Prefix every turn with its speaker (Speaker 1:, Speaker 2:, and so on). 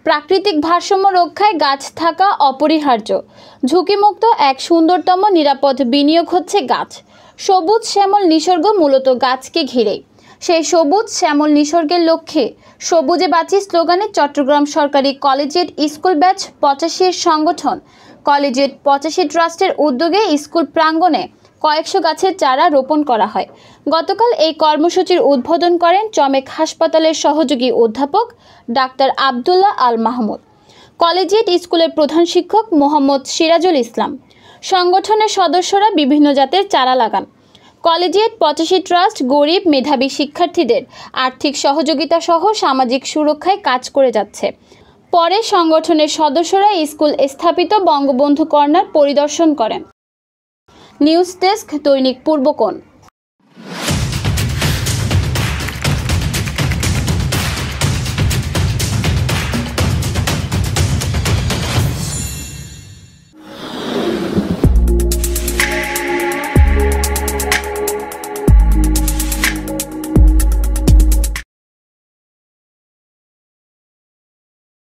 Speaker 1: প্রাকৃতিক ভারসাম্য রক্ষায় গাছ থাকা অপরিহার্য। ঝুঁকিমুক্ত এক সুন্দরতম নিরাপদ বিনিয়োগ হচ্ছে গাছ। সবুজ শ্যামল নিসর্গ মূলত গাছকে ঘিরে। সেই সবুজ শ্যামল নিসর্গের লক্ষ্যে সবুজে বাঁচি স্লোগানে চট্টগ্রাম সরকারি কলেজিয়েট স্কুল ব্যাচ 85 এর সংগঠন কলেজিয়েট 85 ট্রাস্টের উদ্যোগে স্কুল প্রাঙ্গণে কয়েকশো গাছের চারা রোপণ করা হয়। গতকাল এই কর্মসূচির উদ্বোধন করেন চমেক হাসপাতালের সহযোগী অধ্যাপক ডাক্তার আব্দুল্লাহ আল মাহমুদ, কলেজিয়েট স্কুলের প্রধান শিক্ষক মোহাম্মদ সিরাজুল ইসলাম। সংগঠনের সদস্যরা বিভিন্ন জাতের চারা লাগান। কলেজিয়েট 85 ট্রাস্ট গরিব মেধাবী শিক্ষার্থীদের আর্থিক সহযোগিতা সহ সামাজিক সুরক্ষায় কাজ করে যাচ্ছে। পরে সংগঠনের সদস্যরা স্কুল স্থাপিত বঙ্গবন্ধু কর্নার পরিদর্শন করেন। নিউজ ডেস্ক, দৈনিক পূর্বকোণ।